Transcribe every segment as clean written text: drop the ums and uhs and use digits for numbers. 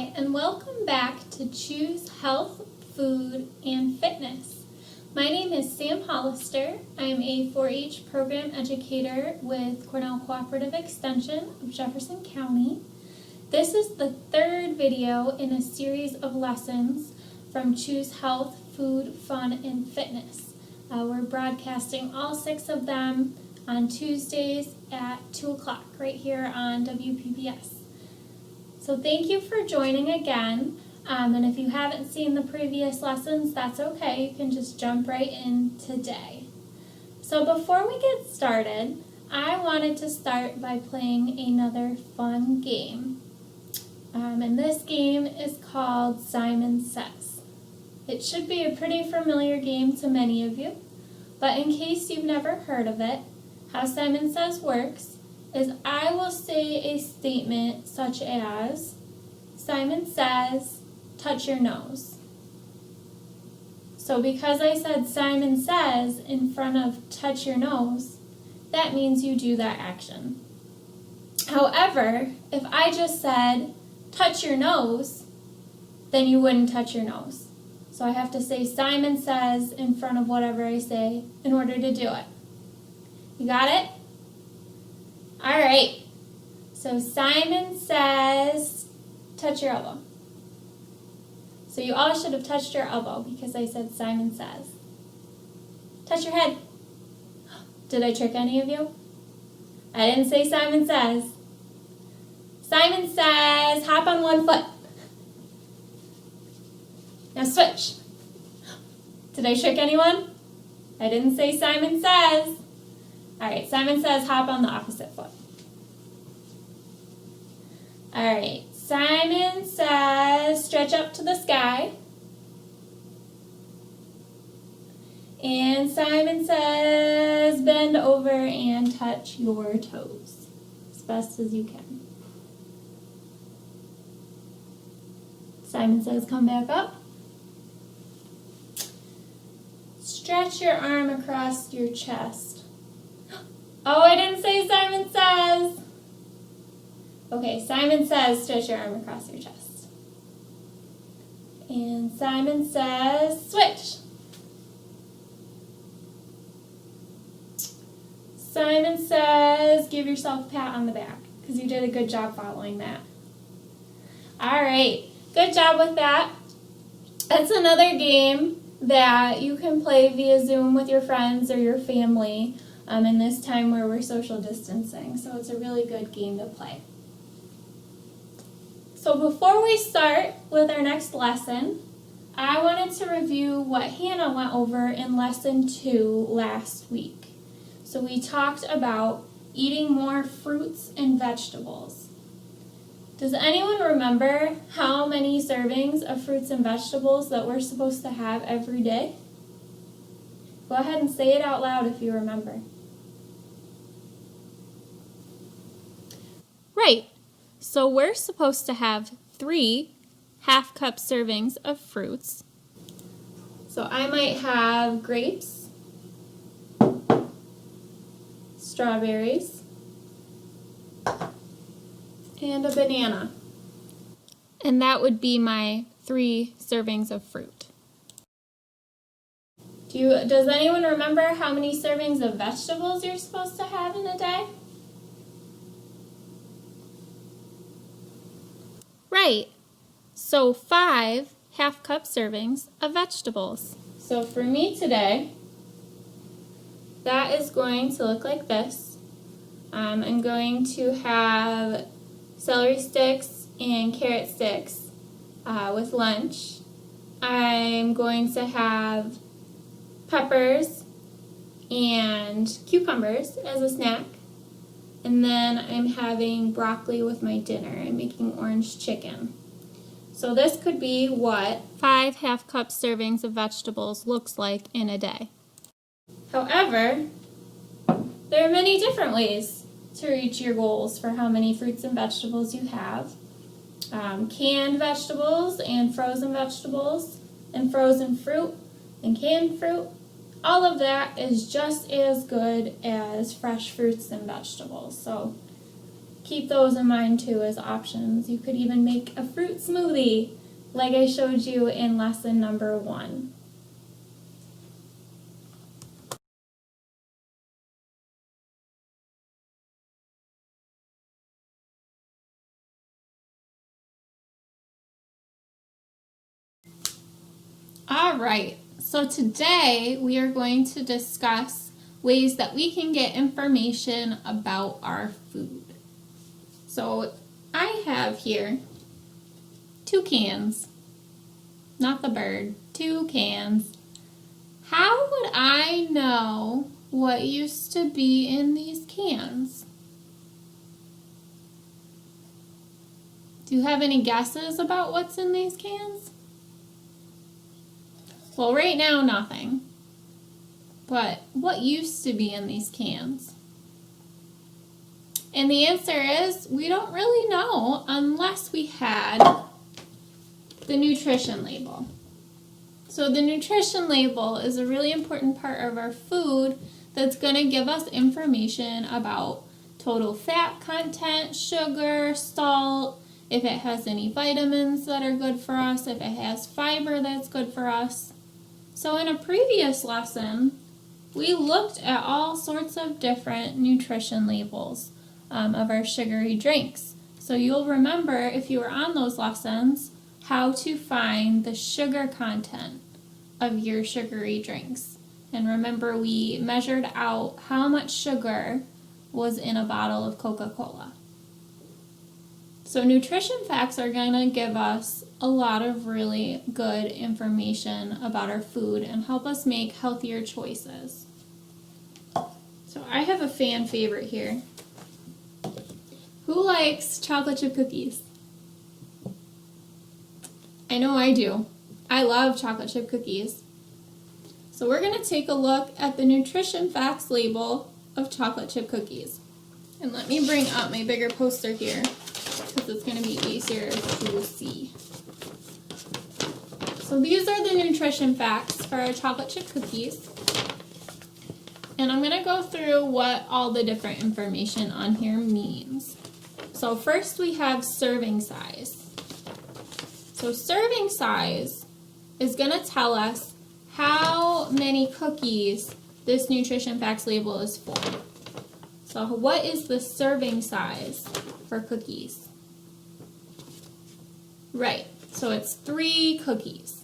Hi, and welcome back to Choose Health, Food, and Fitness. My name is Sam Hollister. I'm a 4-H program educator with Cornell Cooperative Extension of Jefferson County. This is the third video in a series of lessons from Choose Health, Food, Fun, and Fitness. We're broadcasting all 6 of them on Tuesdays at 2 o'clock right here on WPBS. So thank you for joining again, and if you haven't seen the previous lessons, that's okay. You can just jump right in today. So before we get started, I wanted to start by playing another fun game. And this game is called Simon Says. It should be a pretty familiar game to many of you, but in case you've never heard of it, how Simon Says works is I will say a statement such as, Simon says, touch your nose. So because I said Simon says in front of touch your nose, that means you do that action. However, if I just said touch your nose, then you wouldn't touch your nose. So I have to say Simon says in front of whatever I say in order to do it. You got it? All right, so Simon says, touch your elbow. So you all should have touched your elbow because I said Simon says. Touch your head. Did I trick any of you? I didn't say Simon says. Simon says, hop on one foot. Now switch. Did I trick anyone? I didn't say Simon says. All right, Simon says hop on the opposite foot. All right, Simon says stretch up to the sky. And Simon says bend over and touch your toes as best as you can. Simon says come back up. Stretch your arm across your chest. Oh, I didn't say Simon says. Okay, Simon says stretch your arm across your chest. And Simon says switch. Simon says give yourself a pat on the back because you did a good job following that. All right, good job with that. That's another game that you can play via Zoom with your friends or your family. In this time where we're social distancing, so it's a really good game to play. So before we start with our next lesson, I wanted to review what Hannah went over in lesson 2 last week. So we talked about eating more fruits and vegetables. Does anyone remember how many servings of fruits and vegetables that we're supposed to have every day? Go ahead and say it out loud if you remember. Right, so we're supposed to have 3 half-cup servings of fruits. So I might have grapes, strawberries, and a banana. And that would be my 3 servings of fruit. Does anyone remember how many servings of vegetables you're supposed to have in a day? Right, so 5 half-cup servings of vegetables. So for me today, that is going to look like this. I'm going to have celery sticks and carrot sticks with lunch. I'm going to have peppers and cucumbers as a snack. And then I'm having broccoli with my dinner. I'm making orange chicken. So this could be what 5 half-cup servings of vegetables looks like in a day. However, there are many different ways to reach your goals for how many fruits and vegetables you have. Canned vegetables and frozen fruit and canned fruit. All of that is just as good as fresh fruits and vegetables. So keep those in mind too as options. You could even make a fruit smoothie like I showed you in lesson number 1. All right, so today we are going to discuss ways that we can get information about our food. So I have here 2 cans, not the bird, 2 cans. How would I know what used to be in these cans? Do you have any guesses about what's in these cans? Well, right now, nothing. But what used to be in these cans? And the answer is we don't really know unless we had the nutrition label. So the nutrition label is a really important part of our food that's going to give us information about total fat content, sugar, salt, if it has any vitamins that are good for us, if it has fiber that's good for us. So in a previous lesson, we looked at all sorts of different nutrition labels of our sugary drinks. So you'll remember, if you were on those lessons, how to find the sugar content of your sugary drinks. And remember, we measured out how much sugar was in a bottle of Coca-Cola. So nutrition facts are going to give us a lot of really good information about our food and help us make healthier choices. So I have a fan favorite here. Who likes chocolate chip cookies? I know I do. I love chocolate chip cookies. So we're going to take a look at the nutrition facts label of chocolate chip cookies. And let me bring up my bigger poster here, because it's going to be easier to see. So these are the nutrition facts for our chocolate chip cookies. And I'm going to go through what all the different information on here means. So first we have serving size. So serving size is going to tell us how many cookies this nutrition facts label is for. So what is the serving size for cookies? Right, so it's 3 cookies.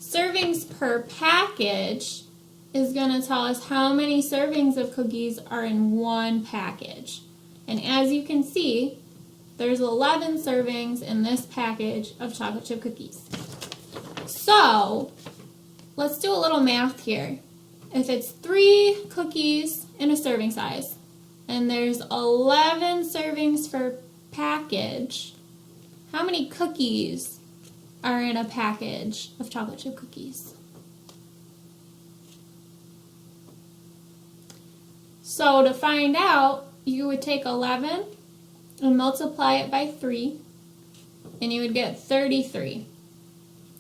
Servings per package is going to tell us how many servings of cookies are in one package. And as you can see, there's 11 servings in this package of chocolate chip cookies. So let's do a little math here. If it's 3 cookies in a serving size, and there's 11 servings per package, how many cookies are in a package of chocolate chip cookies? So to find out, you would take 11 and multiply it by 3, and you would get 33.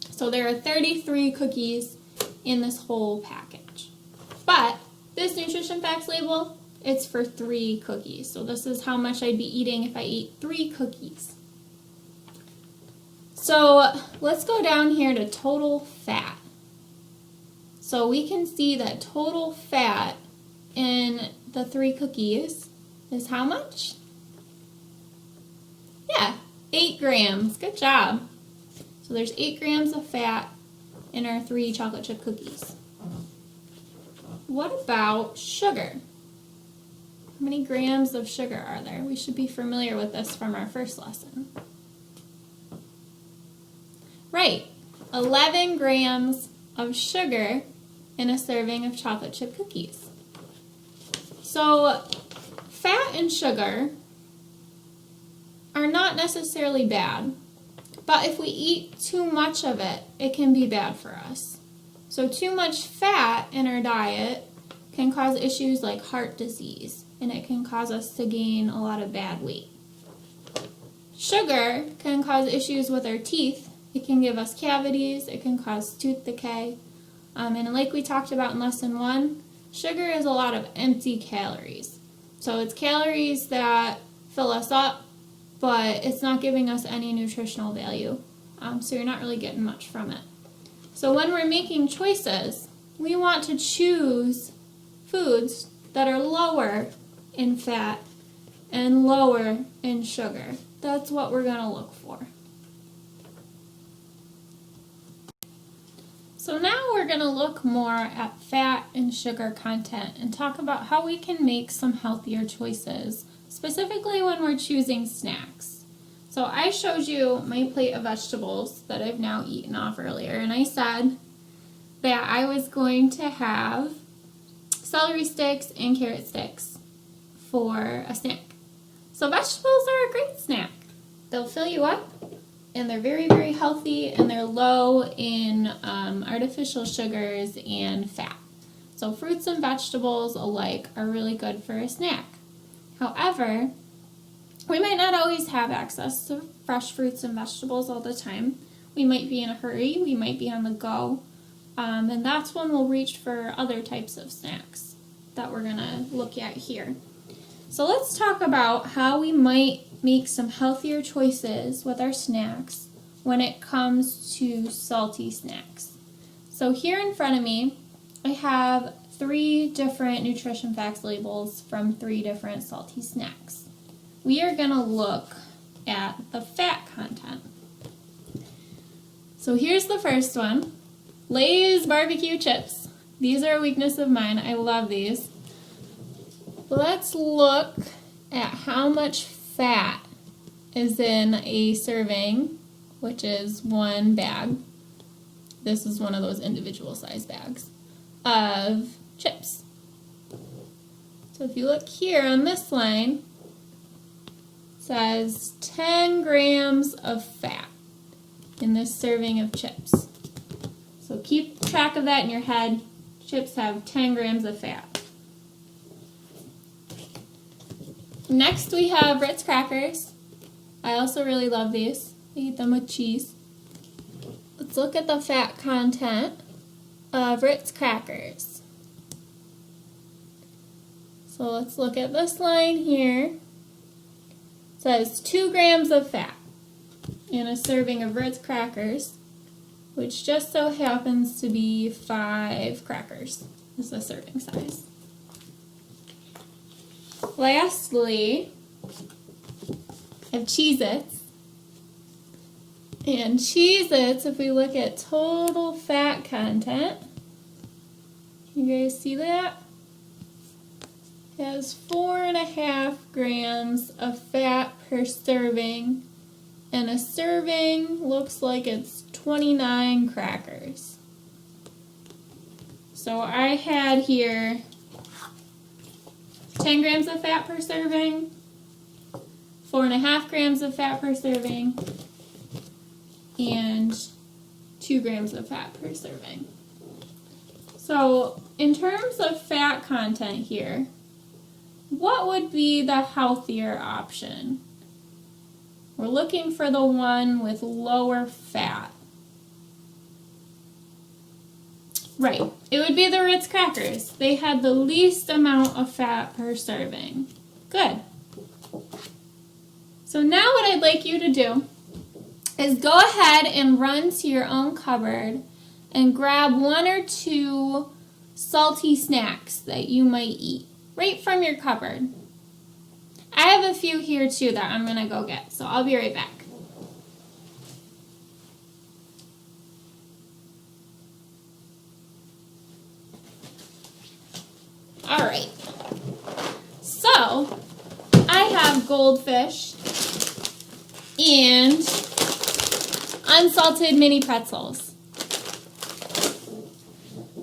So there are 33 cookies in this whole package. But this nutrition facts label, it's for 3 cookies. So this is how much I'd be eating if I ate 3 cookies. So let's go down here to total fat. So we can see that total fat in the 3 cookies is how much? Yeah, 8 grams. Good job. So there's 8 grams of fat in our 3 chocolate chip cookies. What about sugar? How many grams of sugar are there? We should be familiar with this from our first lesson. Right, 11 grams of sugar in a serving of chocolate chip cookies. So fat and sugar are not necessarily bad, but if we eat too much of it, it can be bad for us. So too much fat in our diet can cause issues like heart disease, and it can cause us to gain a lot of bad weight. Sugar can cause issues with our teeth. It can give us cavities, it can cause tooth decay, and like we talked about in lesson 1, sugar is a lot of empty calories. So it's calories that fill us up, but it's not giving us any nutritional value. So you're not really getting much from it. So when we're making choices, we want to choose foods that are lower in fat and lower in sugar. That's what we're going to look for. So now we're going to look more at fat and sugar content and talk about how we can make some healthier choices, specifically when we're choosing snacks. So I showed you my plate of vegetables that I've now eaten off earlier, and I said that I was going to have celery sticks and carrot sticks for a snack. So vegetables are a great snack. They'll fill you up, and they're very, very healthy, and they're low in artificial sugars and fat. So fruits and vegetables alike are really good for a snack. However, we might not always have access to fresh fruits and vegetables all the time. We might be in a hurry, we might be on the go, and that's when we'll reach for other types of snacks that we're going to look at here. So let's talk about how we might make some healthier choices with our snacks when it comes to salty snacks. So here in front of me, I have 3 different nutrition facts labels from 3 different salty snacks. We are going to look at the fat content. So here's the first one, Lay's barbecue chips. These are a weakness of mine. I love these. Let's look at how much fat is in a serving, which is 1 bag. This is one of those individual size bags of chips. So if you look here on this line, it says 10 grams of fat in this serving of chips. So keep track of that in your head. Chips have 10 grams of fat. Next we have Ritz crackers. I also really love these. I eat them with cheese. Let's look at the fat content of Ritz crackers. So let's look at this line here. It says 2 grams of fat in a serving of Ritz crackers, which just so happens to be 5 crackers is the serving size. Lastly, I have Cheez-Its. And Cheez-Its, if we look at total fat content, you guys see that? It has 4.5 grams of fat per serving, and a serving looks like it's 29 crackers. So I had here 10 grams of fat per serving, 4.5 grams of fat per serving, and 2 grams of fat per serving. So in terms of fat content here, what would be the healthier option? We're looking for the one with lower fat. Right, it would be the Ritz crackers. They had the least amount of fat per serving. Good. So now what I'd like you to do is go ahead and run to your own cupboard and grab 1 or 2 salty snacks that you might eat right from your cupboard. I have a few here too that I'm going to go get, so I'll be right back. Alright, so I have goldfish and unsalted mini pretzels.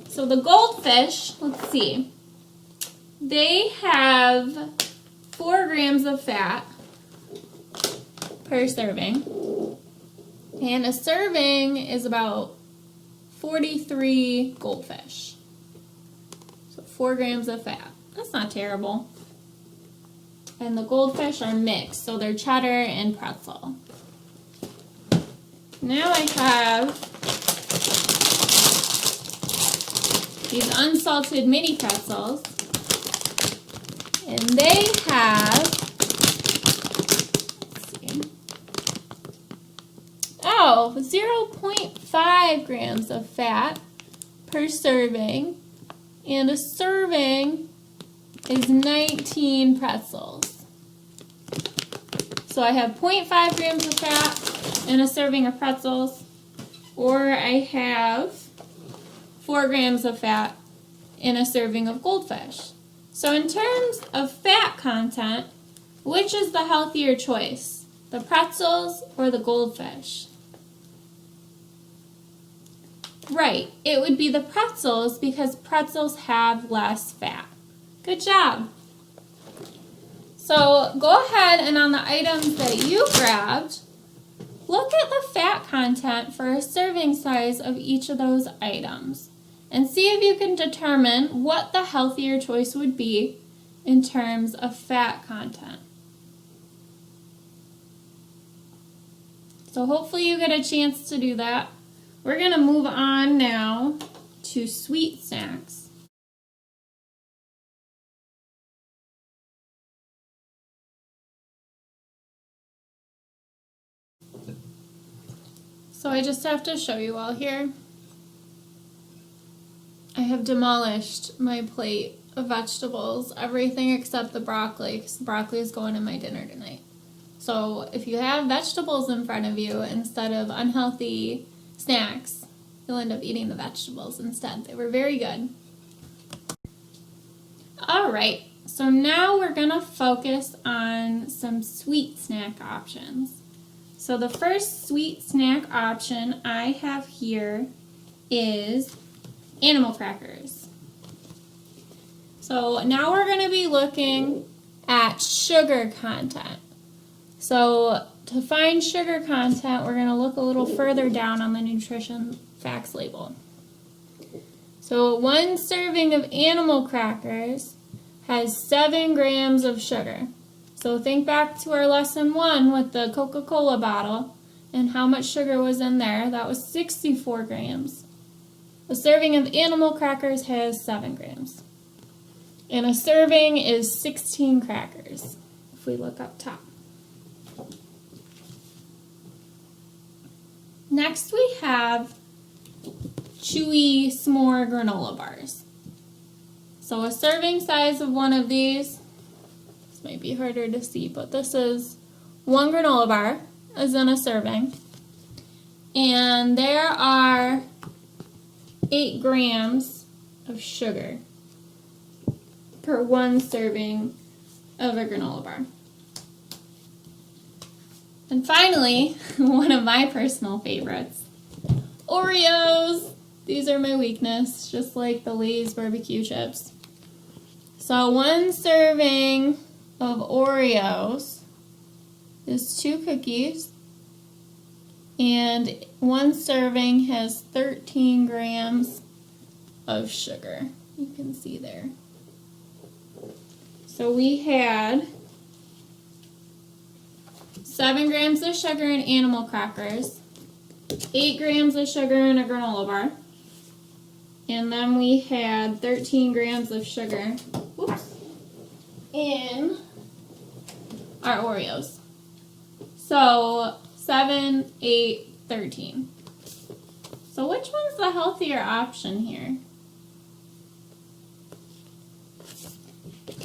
So the goldfish, let's see, they have 4 grams of fat per serving, and a serving is about 43 goldfish. So 4 grams of fat. That's not terrible. And the goldfish are mixed, so they're cheddar and pretzel. Now I have these unsalted mini pretzels, and they have So 0.5 grams of fat per serving, and a serving is 19 pretzels. So I have 0.5 grams of fat in a serving of pretzels, or I have 4 grams of fat in a serving of goldfish. So in terms of fat content, which is the healthier choice? The pretzels or the goldfish? Right, it would be the pretzels because pretzels have less fat. Good job. So go ahead and on the items that you grabbed, look at the fat content for a serving size of each of those items and see if you can determine what the healthier choice would be in terms of fat content. So hopefully you get a chance to do that. We're going to move on now to sweet snacks. So I just have to show you all here. I have demolished my plate of vegetables, everything except the broccoli, because the broccoli is going in my dinner tonight. So if you have vegetables in front of you instead of unhealthy snacks, you'll end up eating the vegetables instead. They were very good. All right, so now we're going to focus on some sweet snack options. So the first sweet snack option I have here is animal crackers. So now we're going to be looking at sugar content. So to find sugar content, we're going to look a little further down on the nutrition facts label. So 1 serving of animal crackers has 7 grams of sugar. So think back to our lesson 1 with the Coca-Cola bottle and how much sugar was in there. That was 64 grams. A serving of animal crackers has 7 grams. And a serving is 16 crackers, if we look up top. Next we have chewy s'more granola bars. So a serving size of one of these, this might be harder to see, but this is 1 granola bar, as in a serving. And there are 8 grams of sugar per 1 serving of a granola bar. And finally, one of my personal favorites, Oreos. These are my weakness, just like the Lay's barbecue chips. So 1 serving of Oreos is 2 cookies, and 1 serving has 13 grams of sugar. You can see there. So we had 7 grams of sugar in animal crackers, 8 grams of sugar in a granola bar, and then we had 13 grams of sugar in our Oreos. So 7, 8, 13. So which one's the healthier option here?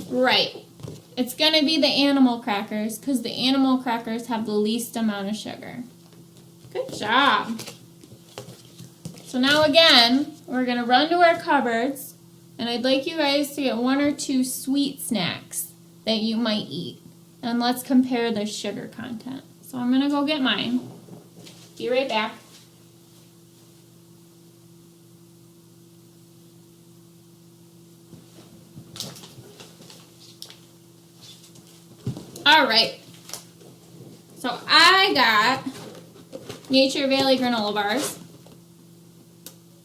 Right. It's going to be the animal crackers because the animal crackers have the least amount of sugar. Good job. So now again, we're going to run to our cupboards, and I'd like you guys to get 1 or 2 sweet snacks that you might eat. And let's compare the sugar content. So I'm going to go get mine. Be right back. Alright, so I got Nature Valley granola bars,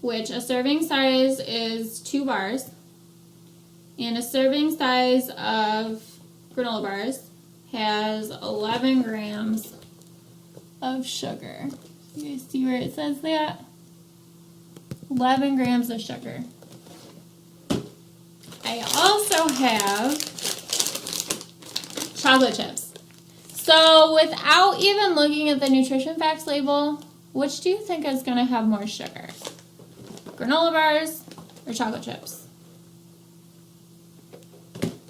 which a serving size is 2 bars, and a serving size of granola bars has 11 grams of sugar. You guys see where it says that? 11 grams of sugar. I also have chocolate chips. So without even looking at the nutrition facts label, which do you think is going to have more sugar? Granola bars or chocolate chips?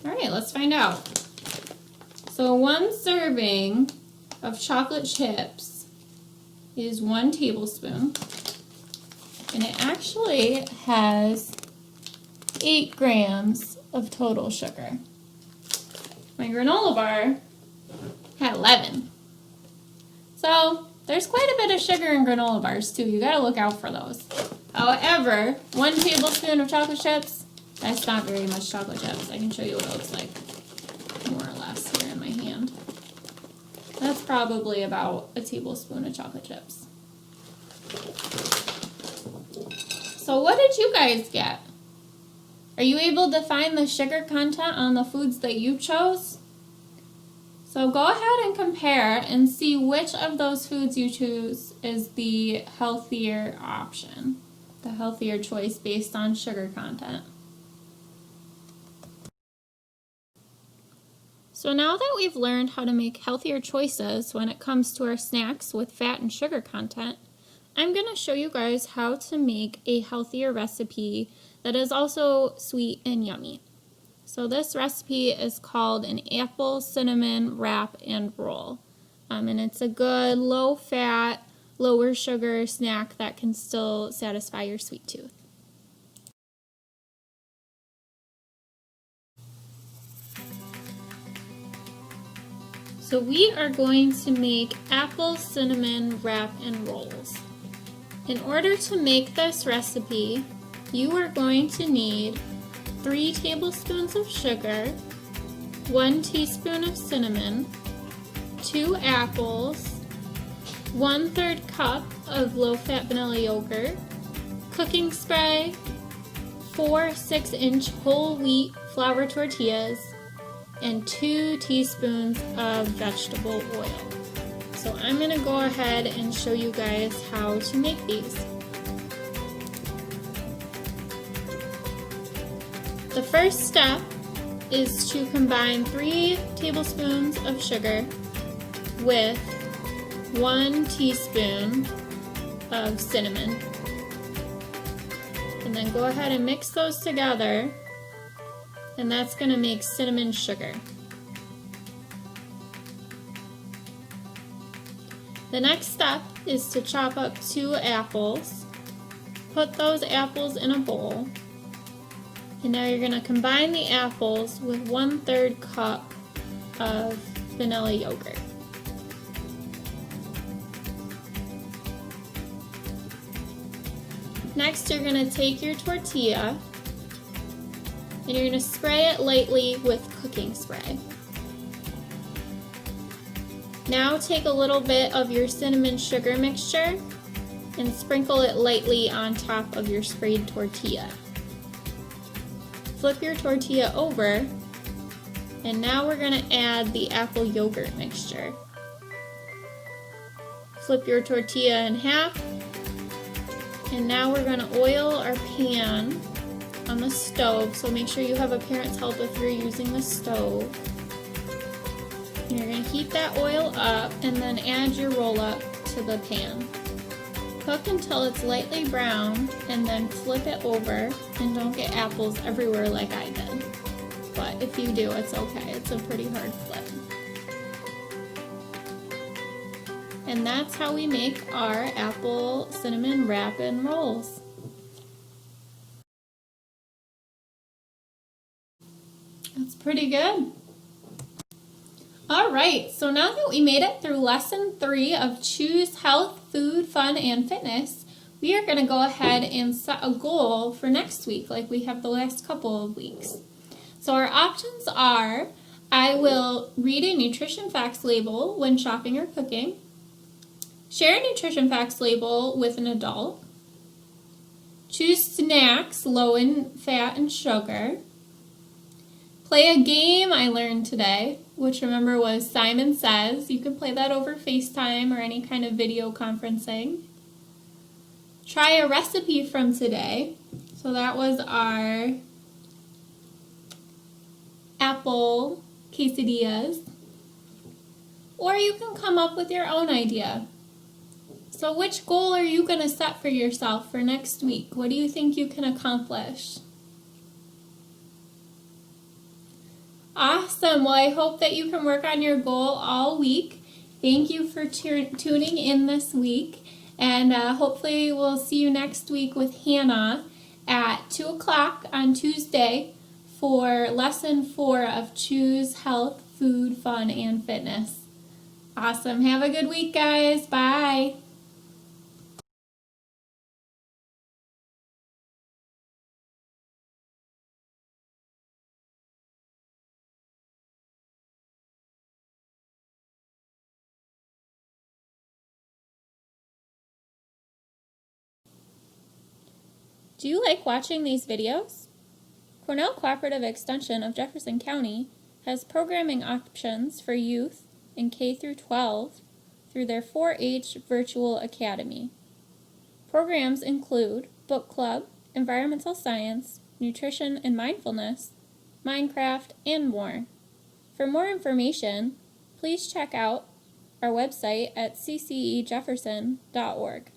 All right, let's find out. So 1 serving of chocolate chips is 1 tablespoon, and it actually has 8 grams of total sugar. My granola bar had 11. So there's quite a bit of sugar in granola bars too. You gotta look out for those. However, 1 tablespoon of chocolate chips, that's not very much chocolate chips. I can show you what it looks like, more or less, here in my hand. That's probably about a tablespoon of chocolate chips. So what did you guys get? Are you able to find the sugar content on the foods that you chose? So go ahead and compare and see which of those foods you choose is the healthier option, the healthier choice based on sugar content. So now that we've learned how to make healthier choices when it comes to our snacks with fat and sugar content, I'm going to show you guys how to make a healthier recipe that is also sweet and yummy. So this recipe is called an apple cinnamon wrap and roll. And it's a good low-fat, lower sugar snack that can still satisfy your sweet tooth. So we are going to make apple cinnamon wrap and rolls. In order to make this recipe, you are going to need 3 tablespoons of sugar, 1 teaspoon of cinnamon, 2 apples, 1/3 cup of low-fat vanilla yogurt, cooking spray, 4 6-inch whole wheat flour tortillas, and 2 teaspoons of vegetable oil. So I'm going to go ahead and show you guys how to make these. The first step is to combine 3 tablespoons of sugar with 1 teaspoon of cinnamon. And then go ahead and mix those together, and that's going to make cinnamon sugar. The next step is to chop up 2 apples. Put those apples in a bowl. And now you're going to combine the apples with 1/3 cup of vanilla yogurt. Next, you're going to take your tortilla and you're going to spray it lightly with cooking spray. Now take a little bit of your cinnamon sugar mixture and sprinkle it lightly on top of your sprayed tortilla. Flip your tortilla over, and now we're going to add the apple yogurt mixture. Flip your tortilla in half, and now we're going to oil our pan on the stove, so make sure you have a parent's help if you're using the stove. And you're going to heat that oil up and then add your roll-up to the pan. Cook until it's lightly brown and then flip it over, and don't get apples everywhere like I did. But if you do, it's okay. It's a pretty hard flip. And that's how we make our apple cinnamon wrap and rolls. That's pretty good. All right, so now that we made it through lesson 3 of Choose Health, Food, Fun, and Fitness, we are going to go ahead and set a goal for next week like we have the last couple of weeks. So our options are, I will read a nutrition facts label when shopping or cooking, share a nutrition facts label with an adult, choose snacks low in fat and sugar, play a game I learned today, which remember was Simon Says. You can play that over FaceTime or any kind of video conferencing. Try a recipe from today. So that was our apple quesadillas. Or you can come up with your own idea. So which goal are you going to set for yourself for next week? What do you think you can accomplish? Awesome. Well, I hope that you can work on your goal all week. Thank you for tuning in this week. And hopefully we'll see you next week with Hannah at 2 o'clock on Tuesday for Lesson 4 of Choose Health, Food, Fun, and Fitness. Awesome. Have a good week, guys. Bye. Do you like watching these videos? Cornell Cooperative Extension of Jefferson County has programming options for youth in K-12 through their 4-H Virtual Academy. Programs include book club, environmental science, nutrition and mindfulness, Minecraft, and more. For more information, please check out our website at ccejefferson.org.